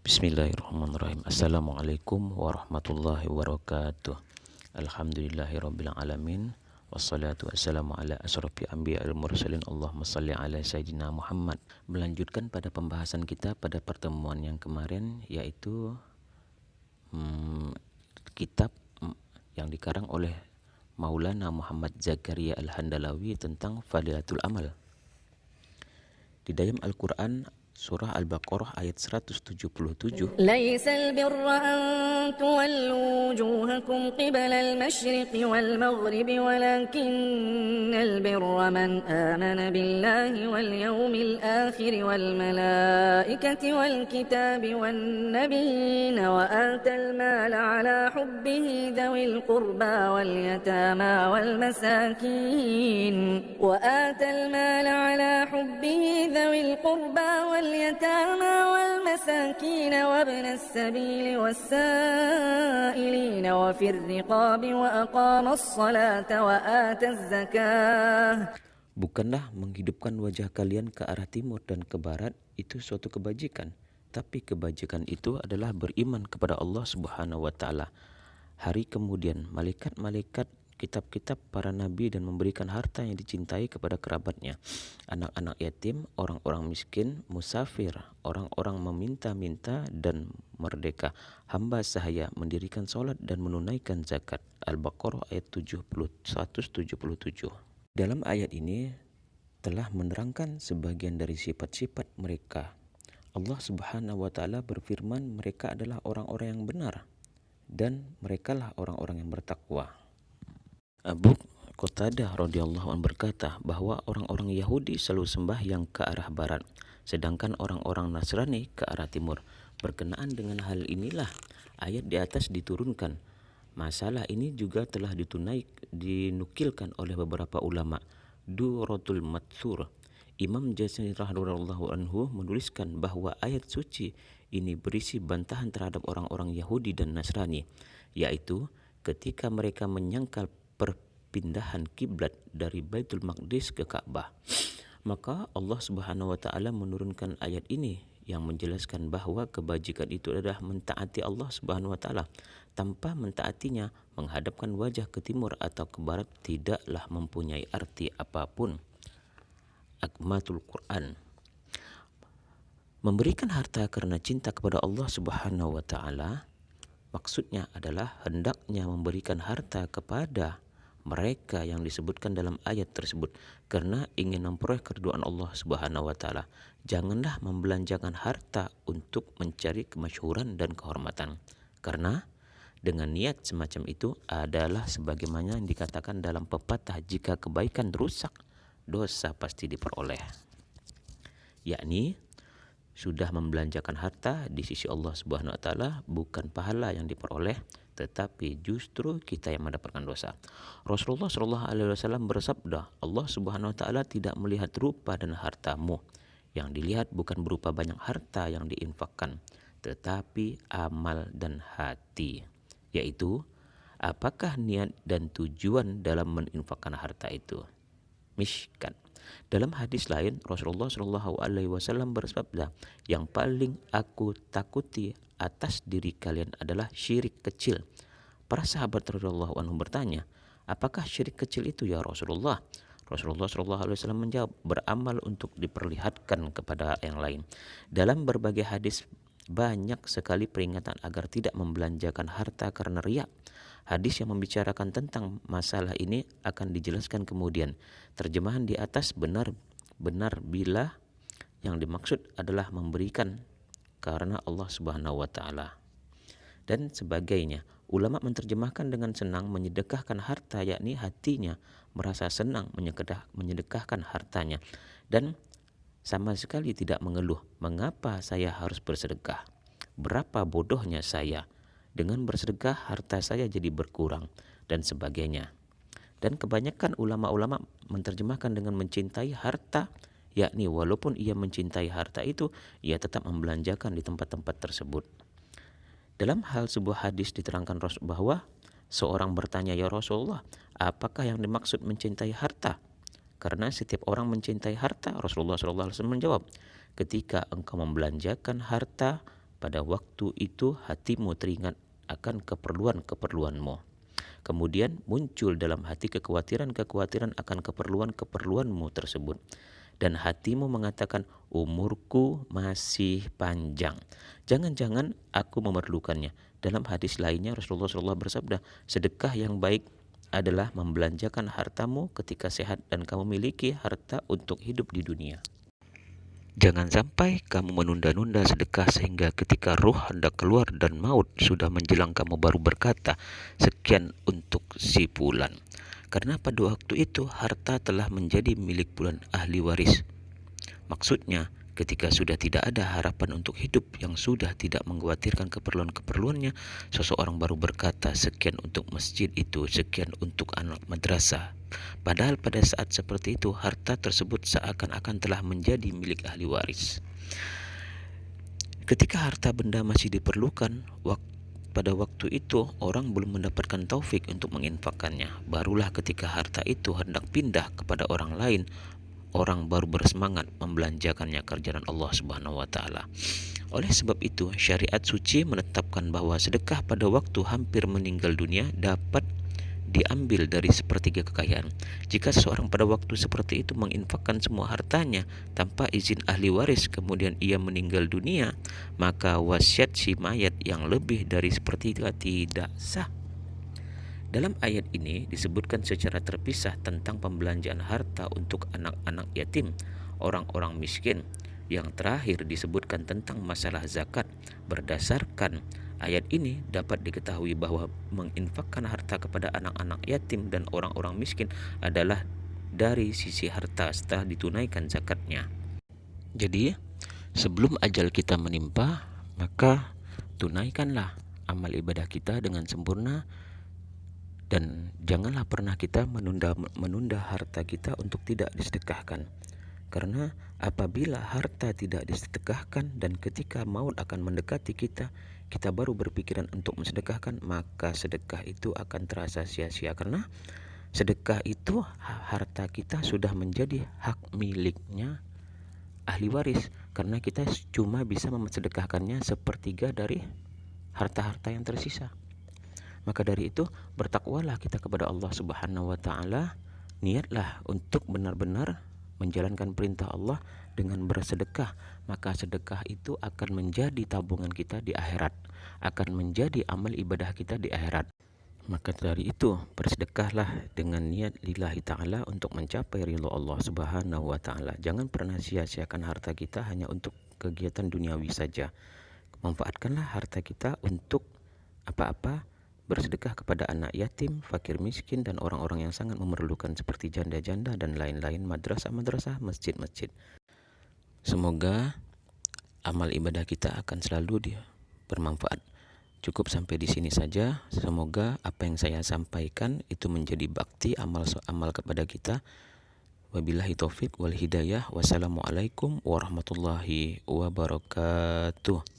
Bismillahirrahmanirrahim. Assalamualaikum warahmatullahi wabarakatuh. Alhamdulillahirabbil alamin. Wassalatu wassalamu ala asyrafil anbiya'il mursalin. Allahumma shalli ala sayyidina Muhammad. Melanjutkan pada pembahasan kita pada pertemuan yang kemarin, yaitu kitab yang dikarang oleh Maulana Muhammad Zakaria Al-Handalawi tentang Fadilatul Amal. Di dalam Al-Quran Surah Al-Baqarah ayat 177. Laisal birra an tuwallu wujuhakum qibala al-masyriqi wal-maghribi walakinnal birra man amana billahi wal yawmil akhir wal malaikati wal kitabi wan nabiyyin wa atal mala ala hubbihi dhawil qurba wal yatama wal masakin ذوي القربى واليتامى والمساكين وابن السبيل والسائلين وفي الرقاب وأقام الصلاة وآتى الزكاة. Bukanlah menghidupkan wajah kalian ke arah timur dan ke barat itu suatu kebajikan, tapi kebajikan itu adalah beriman kepada Allah Subhanahu wa taala. Hari kemudian malaikat-malaikat, kitab-kitab para nabi, dan memberikan harta yang dicintai kepada kerabatnya, anak-anak yatim, orang-orang miskin, musafir, orang-orang meminta-minta, dan merdeka, hamba sahaya, mendirikan solat dan menunaikan zakat. Al-Baqarah ayat 177. Dalam ayat ini telah menerangkan sebagian dari sifat-sifat mereka. Allah Subhanahu wa taala berfirman, mereka adalah orang-orang yang benar dan merekalah orang-orang yang bertakwa. Abu Qatadah radhiyallahu anhu berkata bahwa orang-orang Yahudi selalu sembahyang ke arah barat, sedangkan orang-orang Nasrani ke arah timur. Berkenaan dengan hal inilah ayat di atas diturunkan. Masalah ini juga telah dinukilkan oleh beberapa ulama. Durratul Matsur, Imam Jazari radhiyallahu anhu menuliskan bahwa ayat suci ini berisi bantahan terhadap orang-orang Yahudi dan Nasrani, yaitu ketika mereka menyangkal perpindahan kiblat dari Baitul Maqdis ke Ka'bah. Maka Allah Subhanahu wa taala menurunkan ayat ini yang menjelaskan bahwa kebajikan itu adalah mentaati Allah Subhanahu wa taala. Tanpa mentaatinya, menghadapkan wajah ke timur atau ke barat tidaklah mempunyai arti apapun. Akmatul Quran. Memberikan harta karena cinta kepada Allah Subhanahu wa taala maksudnya adalah hendaknya memberikan harta kepada mereka yang disebutkan dalam ayat tersebut karena ingin memperoleh keridhaan Allah Subhanahu wa taala. Janganlah membelanjakan harta untuk mencari kemasyhuran dan kehormatan. Karena dengan niat semacam itu adalah sebagaimana yang dikatakan dalam pepatah, jika kebaikan rusak, dosa pasti diperoleh. Yakni sudah membelanjakan harta di sisi Allah Subhanahu wa taala bukan pahala yang diperoleh, tetapi justru kita yang mendapatkan dosa. Rasulullah Shallallahu alaihi wasallam bersabda, Allah Subhanahu wa taala tidak melihat rupa dan hartamu. Yang dilihat bukan berupa banyak harta yang diinfakkan, tetapi amal dan hati, yaitu apakah niat dan tujuan dalam meninfakkan harta itu. Mishkat. Dalam hadis lain, Rasulullah Shallallahu alaihi wasallam bersabda, yang paling aku takuti atas diri kalian adalah syirik kecil. Para sahabat radhiyallahu anhum bertanya, apakah syirik kecil itu ya Rasulullah? Rasulullah Shallallahu alaihi wasallam menjawab, beramal untuk diperlihatkan kepada yang lain. Dalam berbagai hadis banyak sekali peringatan agar tidak membelanjakan harta karena riya. Hadis yang membicarakan tentang masalah ini akan dijelaskan kemudian. Terjemahan di atas benar bila yang dimaksud adalah memberikan karena Allah Subhanahu wa taala dan sebagainya. Ulama menerjemahkan dengan senang menyedekahkan harta, yakni hatinya merasa senang menyedekahkan hartanya dan sama sekali tidak mengeluh, mengapa saya harus bersedekah? Berapa bodohnya saya? Dengan bersedekah harta saya jadi berkurang dan sebagainya. Dan kebanyakan ulama-ulama menerjemahkan dengan mencintai harta, yakni walaupun ia mencintai harta itu, ia tetap membelanjakan di tempat-tempat tersebut. Dalam hal sebuah hadis diterangkan bahwa seorang bertanya, ya Rasulullah, apakah yang dimaksud mencintai harta? Karena setiap orang mencintai harta. Rasulullah SAW menjawab, ketika engkau membelanjakan harta pada waktu itu hatimu teringat akan keperluan-keperluanmu. Kemudian muncul dalam hati kekhawatiran-kekhawatiran akan keperluan-keperluanmu tersebut. Dan hatimu mengatakan, umurku masih panjang. Jangan-jangan aku memerlukannya. Dalam hadis lainnya Rasulullah SAW bersabda, sedekah yang baik adalah membelanjakan hartamu ketika sehat dan kamu miliki harta untuk hidup di dunia. Jangan sampai kamu menunda-nunda sedekah sehingga ketika ruh hendak keluar dan maut sudah menjelang kamu baru berkata, sekian untuk si fulan. Karena pada waktu itu harta telah menjadi milik fulan ahli waris. Maksudnya, ketika sudah tidak ada harapan untuk hidup yang sudah tidak mengkhawatirkan keperluan-keperluannya, seseorang baru berkata, sekian untuk masjid itu, sekian untuk anak madrasah. Padahal pada saat seperti itu, harta tersebut seakan-akan telah menjadi milik ahli waris. Ketika harta benda masih diperlukan, pada waktu itu orang belum mendapatkan taufik untuk menginfakkannya. Barulah ketika harta itu hendak pindah kepada orang lain, orang baru bersemangat membelanjakannya ke jalan Allah Subhanahu wa taala. Oleh sebab itu, syariat suci menetapkan bahwa sedekah pada waktu hampir meninggal dunia dapat diambil dari sepertiga kekayaan. Jika seseorang pada waktu seperti itu menginfakkan semua hartanya tanpa izin ahli waris, kemudian ia meninggal dunia, maka wasiat si mayat yang lebih dari sepertiga tidak sah. Dalam ayat ini disebutkan secara terpisah tentang pembelanjaan harta untuk anak-anak yatim, orang-orang miskin. Yang terakhir disebutkan tentang masalah zakat. Berdasarkan ayat ini dapat diketahui bahwa menginfakkan harta kepada anak-anak yatim dan orang-orang miskin adalah dari sisi harta setelah ditunaikan zakatnya. Jadi, sebelum ajal kita menimpa, maka tunaikanlah amal ibadah kita dengan sempurna. Dan janganlah pernah kita menunda harta kita untuk tidak disedekahkan. Karena apabila harta tidak disedekahkan dan ketika maut akan mendekati kita, kita baru berpikiran untuk mensedekahkan, maka sedekah itu akan terasa sia-sia. Karena sedekah itu harta kita sudah menjadi hak miliknya ahli waris. Karena kita cuma bisa memsedekahkannya sepertiga dari harta-harta yang tersisa. Maka dari itu bertakwalah kita kepada Allah Subhanahu wa taala, niatlah untuk benar-benar menjalankan perintah Allah dengan bersedekah, maka sedekah itu akan menjadi tabungan kita di akhirat, akan menjadi amal ibadah kita di akhirat. Maka dari itu bersedekahlah dengan niat lillahi ta'ala untuk mencapai ridha Allah Subhanahu wa ta'ala. Jangan pernah sia-siakan harta kita hanya untuk kegiatan duniawi saja. Manfaatkanlah harta kita untuk apa-apa. Bersedekah kepada anak yatim, fakir miskin, dan orang-orang yang sangat memerlukan seperti janda-janda dan lain-lain, madrasah-madrasah, masjid-masjid. Semoga amal ibadah kita akan selalu bermanfaat. Cukup sampai di sini saja. Semoga apa yang saya sampaikan itu menjadi bakti amal kepada kita. Wabillahi taufik wal hidayah. Wassalamualaikum warahmatullahi wabarakatuh.